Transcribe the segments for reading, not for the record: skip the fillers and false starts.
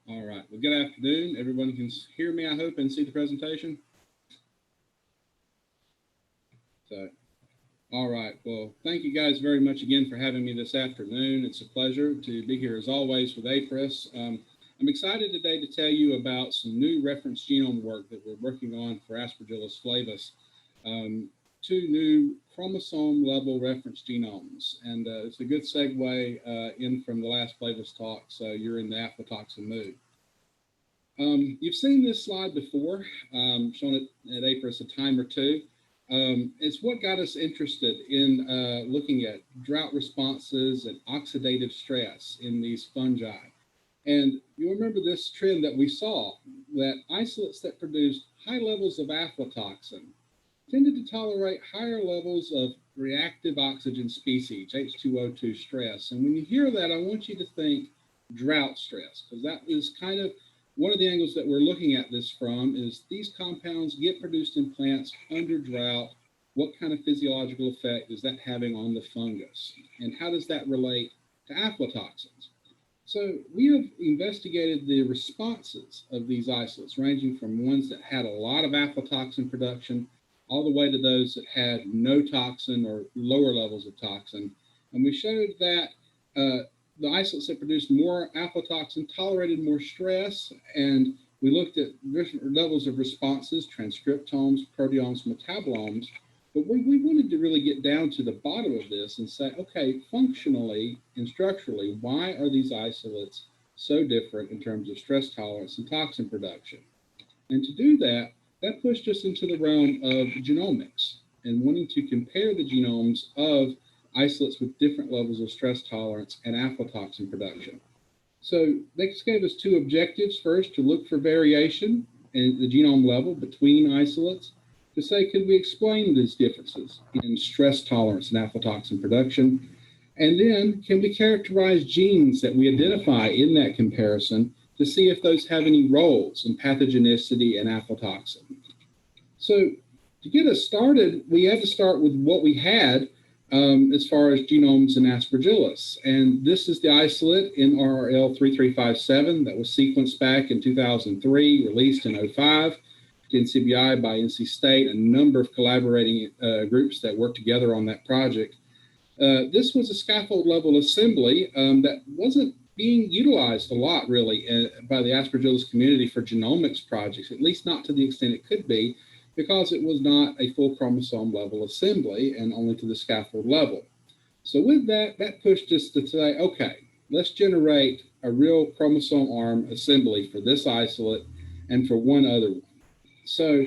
All right. Well, good afternoon. Everyone can hear me, I hope, and see the presentation. So, all right. Well, thank you guys very much again for having me this afternoon. It's a pleasure to be here as always with APRES. I'm excited today to tell you about some new reference genome work that we're working on for Aspergillus flavus. Two new chromosome level reference genomes. And it's a good segue in from the last flavus talk, so you're in the aflatoxin mood. You've seen this slide before, shown it at APRES a time or two. It's what got us interested in looking at drought responses and oxidative stress in these fungi. And you'll remember this trend that we saw, that isolates that produced high levels of aflatoxin tended to tolerate higher levels of reactive oxygen species, H2O2 stress. And when you hear that, I want you to think drought stress, because that is kind of one of the angles that we're looking at this from. Is these compounds get produced in plants under drought. What kind of physiological effect is that having on the fungus? And how does that relate to aflatoxins? So we have investigated the responses of these isolates, ranging from ones that had a lot of aflatoxin production all the way to those that had no toxin or lower levels of toxin. And we showed that the isolates that produced more aflatoxin tolerated more stress, and we looked at different levels of responses, transcriptomes, proteomes, metabolomes, but we wanted to really get down to the bottom of this and say, okay, functionally and structurally, why are these isolates so different in terms of stress tolerance and toxin production? And to do that, that pushed us into the realm of genomics and wanting to compare the genomes of isolates with different levels of stress tolerance and aflatoxin production. So this gave us two objectives. First, to look for variation in the genome level between isolates, to say, could we explain these differences in stress tolerance and aflatoxin production? And then, can we characterize genes that we identify in that comparison to see if those have any roles in pathogenicity and aflatoxin? So to get us started, we had to start with what we had as far as genomes in Aspergillus. And this is the isolate NRRL3357 that was sequenced back in 2003, released in 2005 to NCBI by NC State, a number of collaborating groups that worked together on that project. This was a scaffold level assembly that wasn't being utilized a lot really by the Aspergillus community for genomics projects, at least not to the extent it could be, because it was not a full chromosome level assembly and only to the scaffold level. So with that, that pushed us to say, okay, let's generate a real chromosome-arm assembly for this isolate and for one other one. So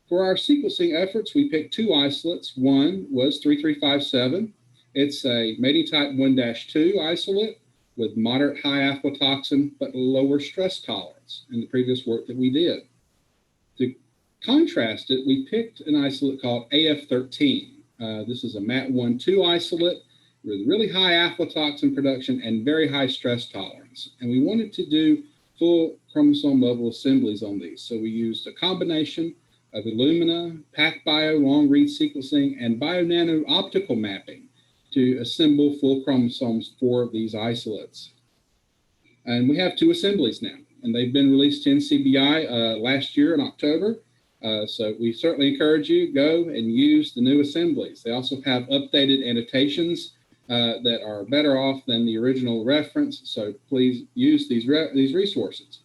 for our sequencing efforts, we picked two isolates. One was 3357. It's a mating type 1-2 isolate with moderate high aflatoxin, but lower stress tolerance in the previous work that we did. To contrast it, we picked an isolate called AF13. This is a MAT1-2 isolate with really high aflatoxin production and very high stress tolerance. And we wanted to do full chromosome level assemblies on these. So we used a combination of Illumina, PacBio long read sequencing, and BioNano optical mapping to assemble full chromosomes for these isolates. And we have two assemblies now, and they've been released to NCBI last year in October. So we certainly encourage you, go and use the new assemblies. They also have updated annotations that are better off than the original reference. So please use these resources.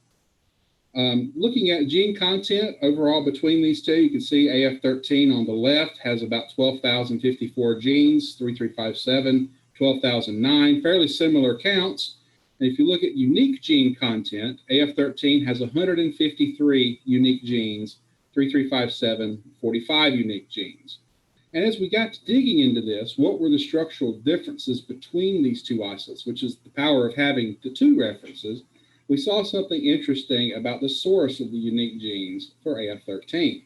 Looking at gene content overall between these two, you can see AF13 on the left has about 12,054 genes, 3357, 12,009, fairly similar counts. And if you look at unique gene content, AF13 has 153 unique genes, 3357, 45 unique genes. And as we got to digging into this, what were the structural differences between these two isolates, which is the power of having the two references, we saw something interesting about the source of the unique genes for AF13.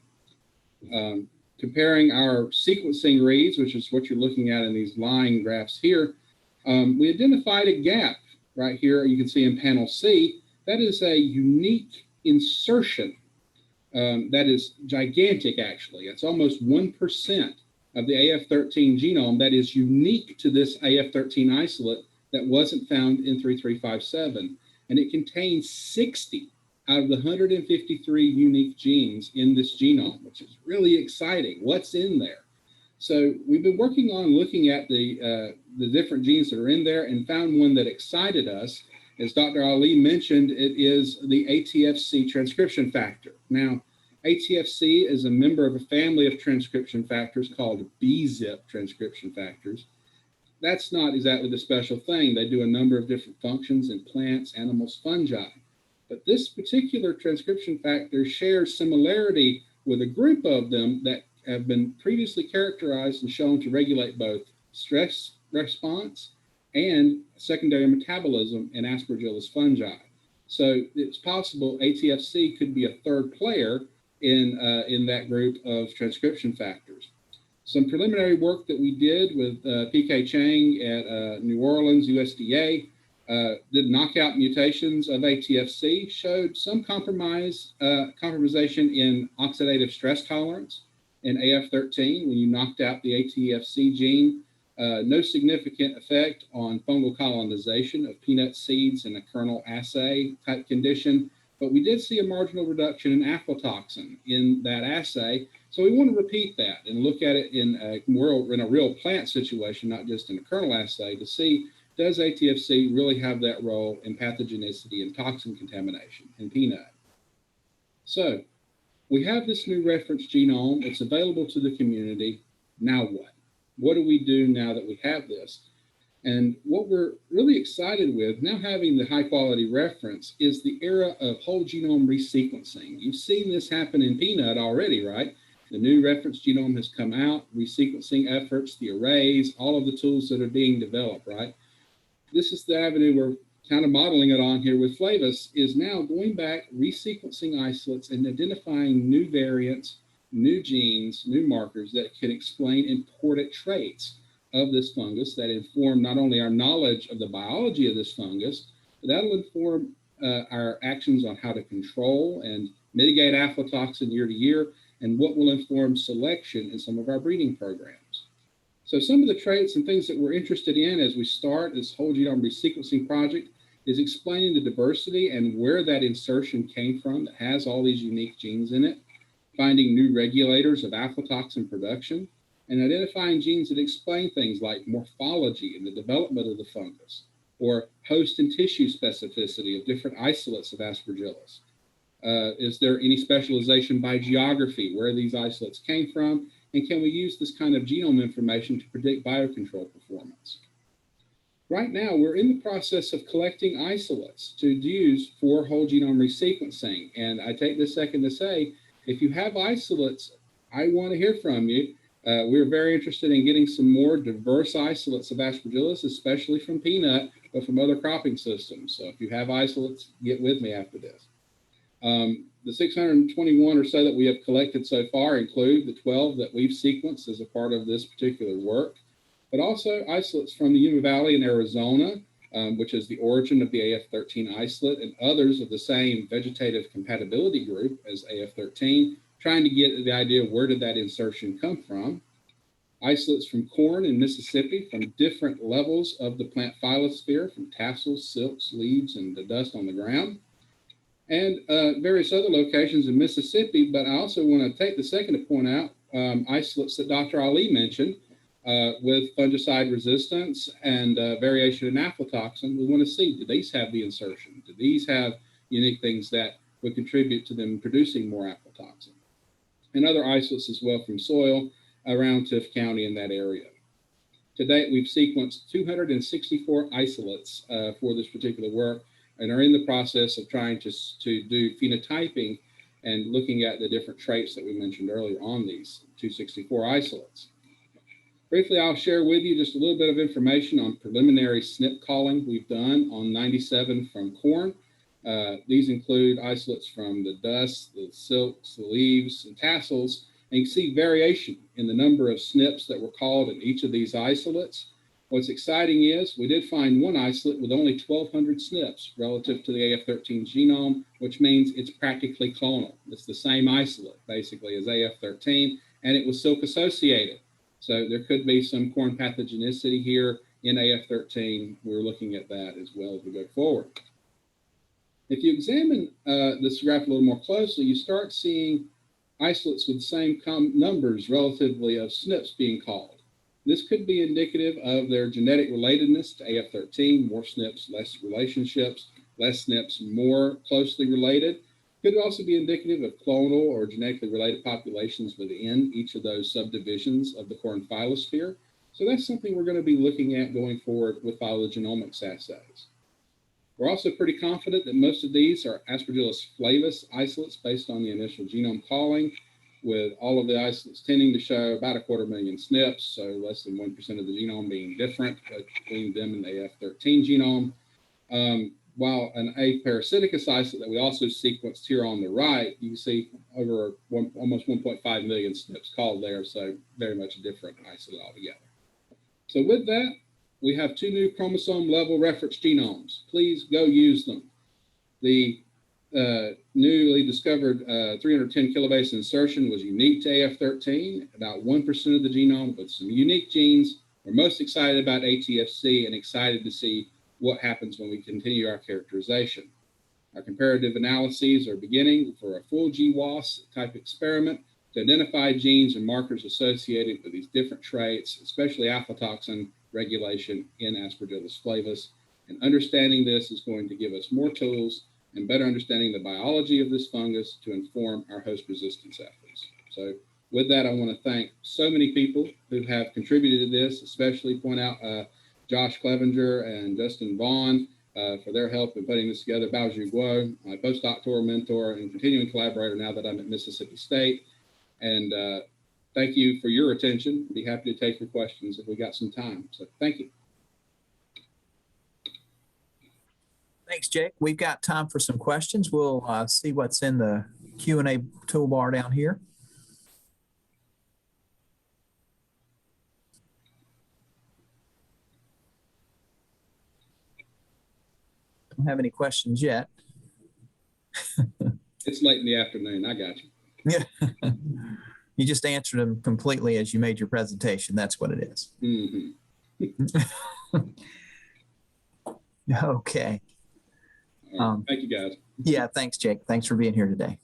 Comparing our sequencing reads, which is what you're looking at in these line graphs here, we identified a gap right here. You can see in panel C, that is a unique insertion that is gigantic, actually. It's almost 1% of the AF13 genome that is unique to this AF13 isolate that wasn't found in 3357. and it contains 60 out of the 153 unique genes in this genome, which is really exciting. What's in there? So we've been working on looking at the different genes that are in there and found one that excited us. As Dr. Ali mentioned, it is the atfC transcription factor. Now, atfC is a member of a family of transcription factors called bZIP transcription factors. That's not exactly the special thing. They do a number of different functions in plants, animals, fungi. But this particular transcription factor shares similarity with a group of them that have been previously characterized and shown to regulate both stress response and secondary metabolism in Aspergillus fungi. So it's possible atfC could be a third player in that group of transcription factors. Some preliminary work that we did with P.K. Chang at New Orleans, USDA, did knockout mutations of atfC, showed some compromisation in oxidative stress tolerance in AF13 when you knocked out the atfC gene. No significant effect on fungal colonization of peanut seeds in a kernel assay type condition, but we did see a marginal reduction in aflatoxin in that assay. So we want to repeat that and look at it in a real plant situation, not just in a kernel assay, to see, does atfC really have that role in pathogenicity and toxin contamination in peanut? So we have this new reference genome. It's available to the community. Now what? What do we do now that we have this? And what we're really excited with, now having the high quality reference, is the era of whole genome resequencing. You've seen this happen in peanut already, right? The new reference genome has come out, resequencing efforts, the arrays, all of the tools that are being developed, right? This is the avenue we're kind of modeling it on here with flavus, is now going back, resequencing isolates and identifying new variants, new genes, new markers that can explain important traits of this fungus that inform not only our knowledge of the biology of this fungus, but that'll inform our actions on how to control and mitigate aflatoxin year to year, and what will inform selection in some of our breeding programs. So some of the traits and things that we're interested in as we start this whole genome resequencing project is explaining the diversity and where that insertion came from that has all these unique genes in it, finding new regulators of aflatoxin production, and identifying genes that explain things like morphology and the development of the fungus, or host and tissue specificity of different isolates of Aspergillus. Is there any specialization by geography, where these isolates came from, and can we use this kind of genome information to predict biocontrol performance? Right now, we're in the process of collecting isolates to use for whole genome resequencing. And I take this second to say, if you have isolates, I want to hear from you. We're very interested in getting some more diverse isolates of Aspergillus, especially from peanut, but from other cropping systems. So if you have isolates, get with me after this. The 621 or so that we have collected so far include the 12 that we've sequenced as a part of this particular work, but also isolates from the Yuma Valley in Arizona, which is the origin of the AF13 isolate, and others of the same vegetative compatibility group as AF13, trying to get the idea of where did that insertion come from. Isolates from corn in Mississippi from different levels of the plant phyllosphere, from tassels, silks, leaves, and the dust on the ground. And various other locations in Mississippi, but I also want to take the second to point out isolates that Dr. Ali mentioned with fungicide resistance and variation in aflatoxin. We want to see, do these have the insertion? Do these have unique things that would contribute to them producing more aflatoxin? And other isolates as well from soil around Tift County in that area. To date, we've sequenced 264 isolates for this particular work, and are in the process of trying to do phenotyping and looking at the different traits that we mentioned earlier on these 264 isolates. Briefly, I'll share with you just a little bit of information on preliminary SNP calling we've done on 97 from corn. These include isolates from the dust, the silks, the leaves, and tassels, and you can see variation in the number of SNPs that were called in each of these isolates. What's exciting is we did find one isolate with only 1,200 SNPs relative to the AF13 genome, which means it's practically clonal. It's the same isolate, basically, as AF13, and it was silk associated. So there could be some corn pathogenicity here in AF13. We're looking at that as well as we go forward. If you examine this graph a little more closely, you start seeing isolates with the same numbers relatively of SNPs being called. This could be indicative of their genetic relatedness to AF13, more SNPs, less relationships, less SNPs, more closely related. Could also be indicative of clonal or genetically related populations within each of those subdivisions of the corn phylosphere. So that's something we're going to be looking at going forward with phylogenomics assays. We're also pretty confident that most of these are Aspergillus flavus isolates based on the initial genome calling, with all of the isolates tending to show about 250,000 SNPs, so less than 1% of the genome being different between them and the AF13 genome. While an A-parasiticus isolate that we also sequenced here on the right, you can see over almost 1.5 million SNPs called there, so very much a different isolate altogether. So with that, we have 2 new chromosome level reference genomes. Please go use them. The newly discovered 310 kilobase insertion was unique to AF13, about 1% of the genome with some unique genes. We're most excited about atfC and excited to see what happens when we continue our characterization. Our comparative analyses are beginning for a full GWAS type experiment to identify genes and markers associated with these different traits, especially aflatoxin regulation in Aspergillus flavus. And understanding this is going to give us more tools and better understanding the biology of this fungus to inform our host resistance efforts. So with that, I want to thank so many people who have contributed to this, especially point out Josh Clevenger and Justin Vaughn for their help in putting this together. Bao Guo, my postdoctoral mentor and continuing collaborator now that I'm at Mississippi State. And thank you for your attention. I'd be happy to take your questions if we got some time. So thank you. Thanks, Jake. We've got time for some questions. We'll see what's in the Q&A toolbar down here. Don't have any questions yet. It's late in the afternoon. I got you. Yeah. You just answered them completely as you made your presentation. That's what it is. Mm-hmm. Okay. Right. Thank you, guys. Yeah, thanks, Jake. Thanks for being here today.